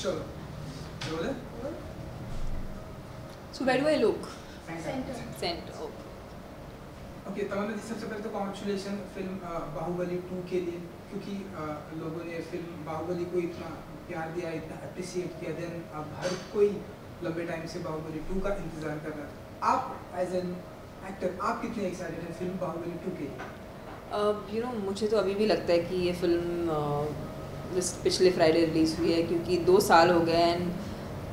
Sure. बोले? So where do I look? Center. Center. Oh. Okay, Tamannaah ji सबसे पहले तो कॉन्ग्रेचुलेशन फिल्म बाहुबली 2 के लिए, क्योंकि लोगों ने फिल्म बाहुबली को इतना प्यार दिया, इतना अप्रिशिएट किया, देन अब हर कोई लंबे टाइम से बाहुबली 2 का इंतजार कर रहा था। आप एज एन एक्टर आप कितने एक्साइटेड हैं फिल्म बाहुबली 2 के लिए? मुझे तो अभी भी लगता है कि ये फिल्म पिछले फ्राइडे रिलीज़ हुई है, क्योंकि 2 साल हो गए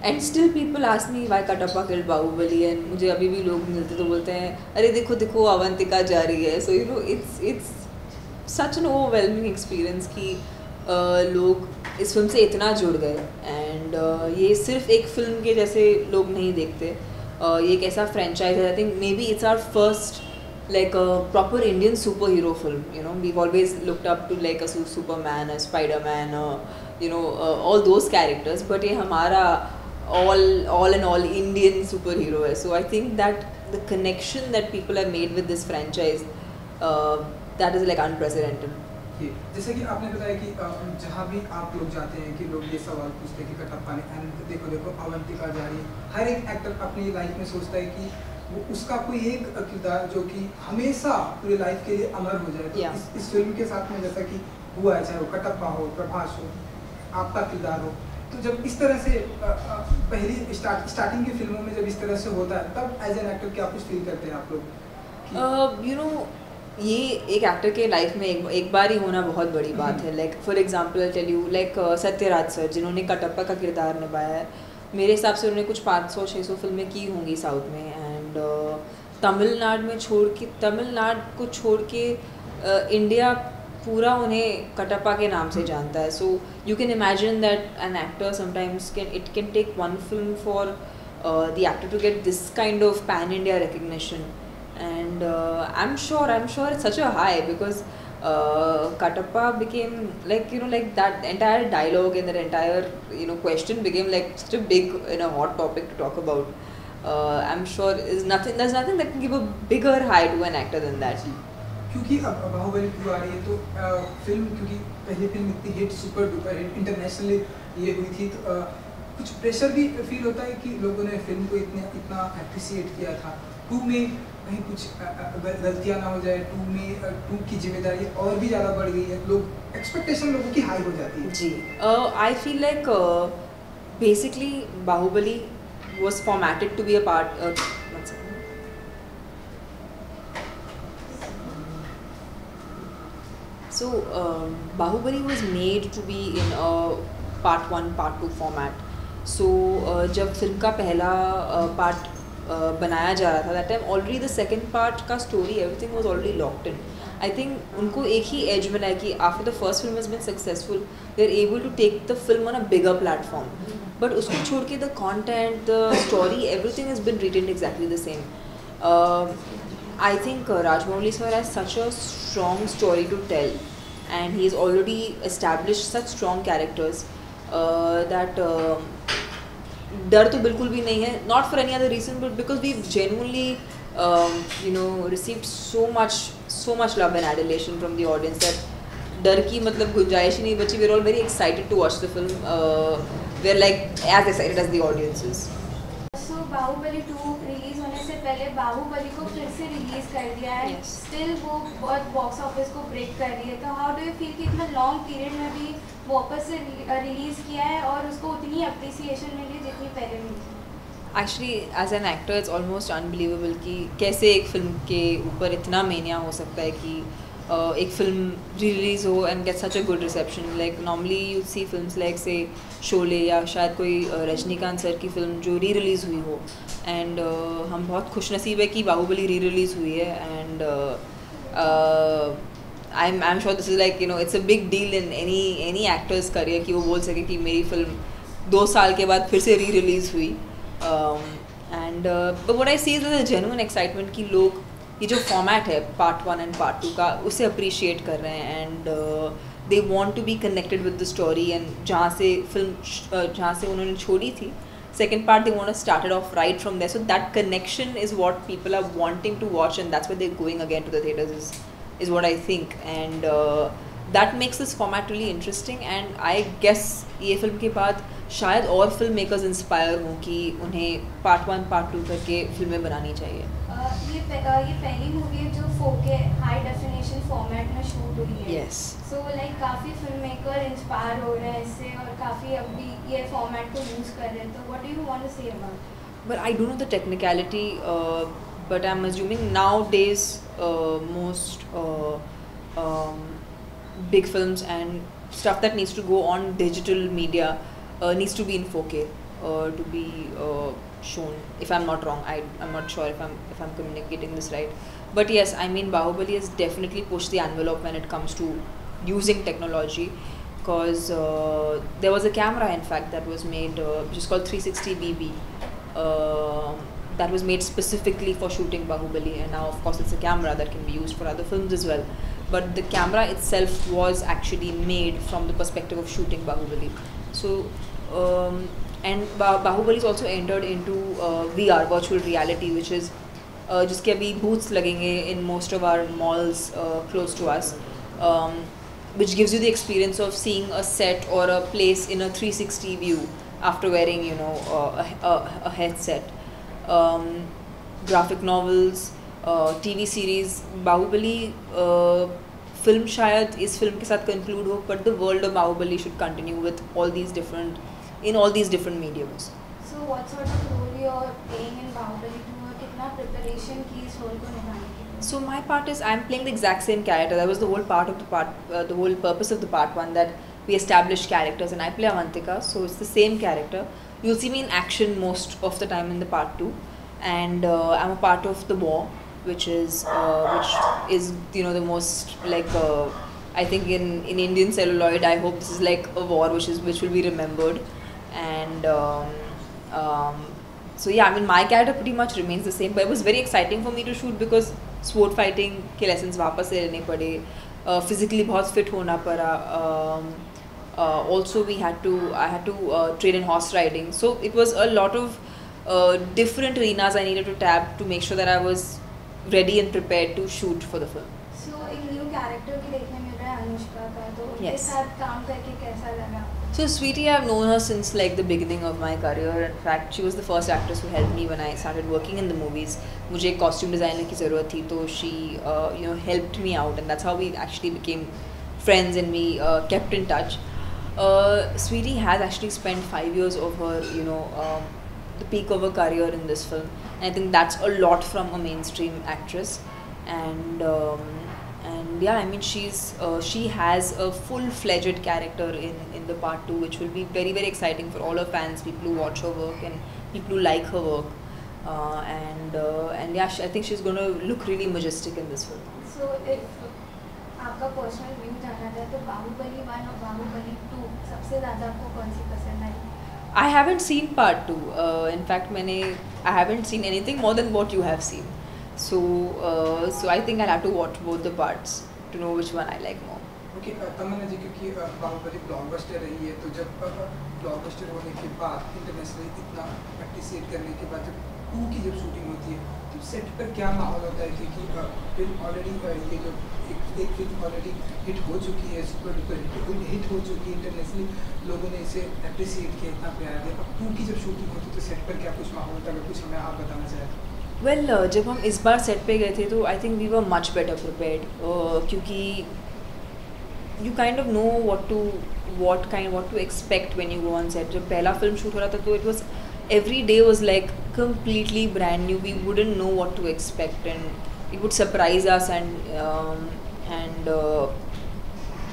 and still people ask me why Kattappa killed Baahubali, and मुझे अभी भी लोग मिलते तो बोलते हैं अरे देखो देखो अवंतिका जा रही है। So it's such an overwhelming experience कि लोग इस फिल्म से इतना जुड़ गए, एंड ये सिर्फ एक फिल्म के जैसे लोग नहीं देखते। ये एक ऐसा फ्रेंचाइज है, I think maybe it's our first like a proper Indian superhero film. We've always looked up to like a Superman, a Spider-Man, all those characters, but ये हमारा all in all Indian superhero है. So I think that the connection that people have made with this franchise, that is like unprecedented. जैसे कि आपने बताया कि जहाँ भी आप लोग जाते हैं कि लोग ये सवाल पूछते हैं कि कटप्पा ने, एंड देखो देखो अवंतिका जा रही है, हर एक एक्टर अपनी लाइफ में सोचता है कि वो उसका कोई एक किरदार जो कि हमेशा पूरी लाइफ के लिए अमर हो जाए। तो इस फिल्म के साथ में जैसा कि हुआ है, चाहे वो कटप्पा हो, प्रभास हो, आपका किरदार हो, तो जब इस तरह से पहली स्टार्टिंग की फिल्मों में जब इस तरह से होता है, तब एज एन एक्टर क्या कुछ फील करते हैं आप लोग? ये एक एक्टर के लाइफ में एक बार ही होना बहुत बड़ी बात है। Like for example tell you, like Sathyaraj sir जिन्होंने कटप्पा का किरदार निभाया है, मेरे हिसाब से उन्होंने कुछ 500-600 फिल्में की होंगी साउथ में, एंड तमिलनाडु को छोड़ के इंडिया पूरा उन्हें कटप्पा के नाम से जानता है। So you can imagine that an actor sometimes can take one film for the actor to get this kind of pan India recognition, and I'm sure it's such a high because Katappa became like that entire dialogue and that entire question became like such a big hot topic to talk about. I'm sure there's nothing that can give a bigger high to an actor than that. क्योंकि अब बाहुबली 2 आ रही है, तो film क्योंकि पहली film इतनी hit, super duper hit internationally ये हुई थी, तो कुछ प्रेशर भी फील होता है कि लोगों ने फिल्म को इतना अप्रिशिएट किया था। 2 में कहीं कुछ गलतियाँ ना हो जाए, 2 की जिम्मेदारी और भी ज़्यादा बढ़ गई है, लोग एक्सपेक्टेशन लोगों की हाई हो जाती है। जी, I feel like basically Baahubali was formatted to be a part So Bahubali was made to be in a part 1, part 2 format. So जब फिल्म का पहला पार्ट बनाया जा रहा था, that time already the second part का story everything was already locked in. I think उनको एक ही edge मिला है कि after the first film has been successful, they are able to take the film on a bigger platform. But उसको छोड़ के the content, the story, everything has been written exactly the same. I think Rajamouli sir has such a strong story to tell, and he's already established such strong characters that डर तो बिल्कुल भी नहीं है, not for any other reason but because we've genuinely received so much love and adulation from the audience that डर की मतलब गुंजाइश ही नहीं बची. We're all very excited to watch the film. We're like as excited as the audience is. So Baahubali 2 release होने से पहले बाहुबली को फिर से रिलीज कर दिया है. स्टिल वो बहुत बॉक्स ऑफिस को ब्रेक कर रही है. तो हाउ डू यू फील कि इतना लॉन्ग पीरियड में भी वापस से रिलीज किया है और उसको उतनी अप्रिसिएशन मिली जितनी पहले मिली? Actually as an actor it's almost unbelievable कि कैसे एक फिल्म के ऊपर इतना मेनिया हो सकता है कि एक फिल्म रिलीज़ हो and get such a good reception. Like normally you see films like say Sholay या शायद कोई रजनीकांत सर की फिल्म जो री रिलीज़ हुई हो, एंड हम बहुत खुशनसीब है कि बाहुबली री रिलीज़ हुई है. And I am sure this is like it's a big deal in any actors career कि वो बोल सके कि मेरी फिल्म 2 साल के बाद फिर से री रिलीज़ हुई. And but what I see is a genuine excitement कि लोग ये जो फॉर्मेट है पार्ट 1 एंड पार्ट 2 का उसे अप्रिशिएट कर रहे हैं, and they want to be connected with the story. And जहाँ से उन्होंने छोड़ी थी second part, they want to start it off right from there. So that connection is what people are wanting to watch, and that's why they are going again to the theatres is what I think. And that makes this format really interesting. And I guess ये film के बाद शायद और film makers inspire हों कि उन्हें part 1 part 2 करके फिल्में बनानी चाहिए. ये पहली मूवी है जो 4K हाई डेफिनेशन फॉर्मेट में शूट हुई है. Yes. सो लाइक काफ़ी फिल्म मेकर इंस्पायर हो रहे हैं इससे और काफ़ी अभी ये फॉर्मेट को यूज़ कर रहे हैं. तो what do you want to say about? But I don't know the technicality, but I'm assuming nowadays most big films and stuff that needs to go on digital media needs to be in 4K to be shown. If I'm not wrong, I'm not sure if I'm communicating this right. But yes, I mean Bahubali has definitely pushed the envelope when it comes to using technology. Because there was a camera, in fact, that was made, which is called 360 BB. That was made specifically for shooting Bahubali, and now of course it's a camera that can be used for other films as well. But the camera itself was actually made from the perspective of shooting Bahubali. So and Bahubali is also entered into VR, virtual reality, which is जिसके अभी booths लगेंगे in most of our malls close to us, which gives you the experience of seeing a set or a place in a 360 view after wearing, you know, a headset. Graphic novels, TV series, Bahubali film शायद इस film के साथ conclude हो, but the world of Bahubali should continue with all these different mediums. So what sort of role you're playing in Bahubali 2 और कितना preparation की इस role को निभाने के लिए? So my part is I'm playing the exact same character. That was the whole purpose of the part 1, that we established characters, and I play Avantika, so it's the same character. You'll see me in action most of the time in the part 2, and I'm a part of the war, which is you know the most like I think in Indian celluloid, I hope this is like a war which will be remembered, and so yeah, I mean my character pretty much remains the same, but it was very exciting for me to shoot because sword fighting के lessons वापस से लेने पड़े, physically बहुत fit होना पड़ा. Also I had to train in horse riding, so it was a lot of different arenas I needed to tap to make sure that I was ready and prepared to shoot for the film. So एक new character भी देखने मिल रहा है अनुष्का का, तो उनके Yes. साथ काम करके कैसा लगा? So Sweetie, I've known her since like the beginning of my career. In fact, she was the first actress who helped me when I started working in the movies. मुझे एक costume designer की ज़रूरत थी, तो she you know helped me out, and that's how we actually became friends and we kept in touch. Sweetie has actually spent 5 years of her, you know, the peak of her career in this film, and I think that's a lot from a mainstream actress. And yeah, I mean she has a full-fledged character in the part 2, which will be very, very exciting for all her fans, people who watch her work and people who like her work. And yeah, I think she's going to look really majestic in this film. So if आपका personal view जानना था तो बाहुबली 1 और बाहुबली 2 सबसे ज़्यादा आपको कौन सी पसंद आई? I haven't seen part 2. In fact, I haven't seen anything more than what you have seen. So I think I'll have to watch both the parts to know which one I like more. Okay, Tamannaah ji, क्योंकि Baahubali blockbuster रही है, तो जब blockbuster होने के बाद internationally इतना appreciate करने के बाद जब 2 की जब शूटिंग होती है, तो सेट पर क्या माहौल होता है? क्योंकि फिल्म ऑलरेडी ये जो एक फिल्म ऑलरेडी हिट हो चुकी है, सुपर डुपर हिट हो चुकी है, इंटरनेशनली लोगों ने इसे अप्रिशिएट किया, इतना प्यार दिया. अब 2 की जब शूटिंग होती है तो सेट पर क्या कुछ माहौल होता है? अगर कुछ हमें आप बताना चाहें. Well, जब हम इस बार सेट पे गए थे तो I think we were much better prepared, क्योंकि you kind of know what to expect when you go on set. जब पहला फिल्म शूट हो रहा था तो it was every day was like completely brand new. We wouldn't know what to expect, and it would surprise us, and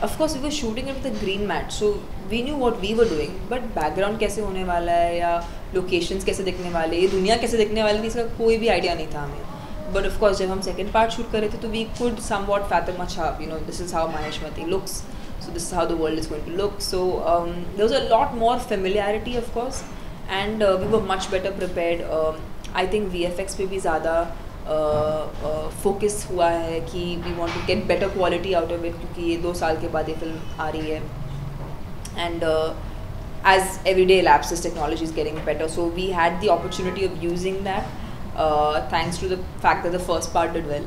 of course we were shooting it with a green mat, so we knew what we were doing, but background कैसे होने वाला है या locations कैसे दिखने वाले, ये दुनिया कैसे दिखने वाली थी, इसका कोई भी आइडिया नहीं था हमें. But of course जब हम second part shoot कर रहे थे तो we could somewhat fathom, अच्छा, you know, this is how Maheshmati looks, so this is how the world is going to look. So there was a lot more familiarity, of course, and we were much better prepared. I think VFX पे भी ज़्यादा focus हुआ है कि we want to get better quality out of it, क्योंकि ये 2 साल के बाद ये फिल्म आ रही है, and as every day elapses, technology is getting better, so we had the opportunity of using that. Thanks to the fact that the first part did well.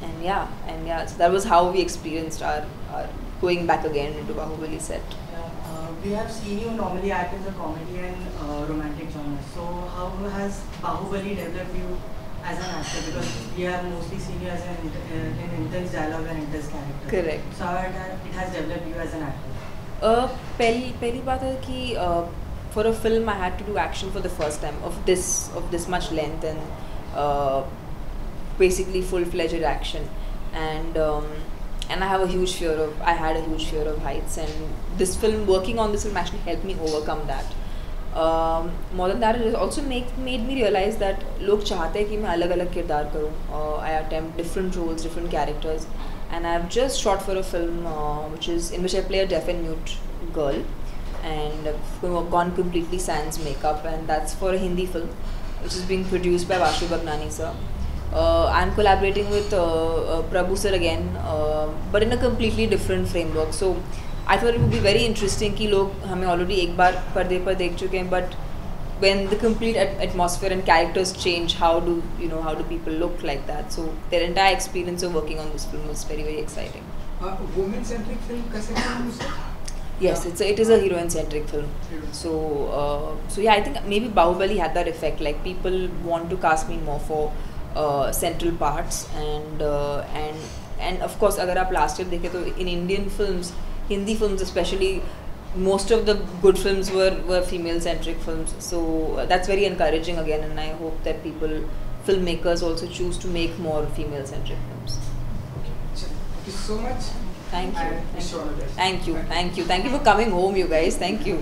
and yeah, so that was how we experienced our going back again into Bahubali set. We have seen you normally act in the comedy and romantic genre. So how has Bahubali developed you as an actor? Because we have mostly seen you as an intense dialogue and intense character. Correct. So how it has developed you as an actor? पहली बात है कि for a film I had to do action for the first time of this much length and basically full-fledged action, and I had a huge fear of heights, and this film, working on this film, actually helped me overcome that. More than that, it also made me realize that लोग चाहते हैं कि मैं अलग-अलग किरदार करूँ. I attempt different roles, different characters, and I've just shot for a film in which I play a deaf and mute girl, and I've gone completely sans makeup, and that's for a Hindi film which is being produced by Vashu Bagnani sir. I'm collaborating with Prabhu sir again, but in a completely different framework. So I thought it would be very interesting कि लोग हमें already एक बार पर्दे पर देख चुके हैं, but when the complete atmosphere and characters change, how do people look like that? So their entire experience of working on this film was very, very exciting. Women centric film कैसे कहूँ उसे? Yes, it is a heroine centric film. So yeah, I think maybe Bahubali had that effect. Like, people want to cast me more for central parts, and of course अगर आप last year देखें तो in Indian films, Hindi films especially, most of the good films were female centric films. So that's very encouraging again, and I hope that filmmakers also choose to make more female centric films. Thank you so much. Thank you. And wish you all the best. Thank you for coming home, you guys. Thank you.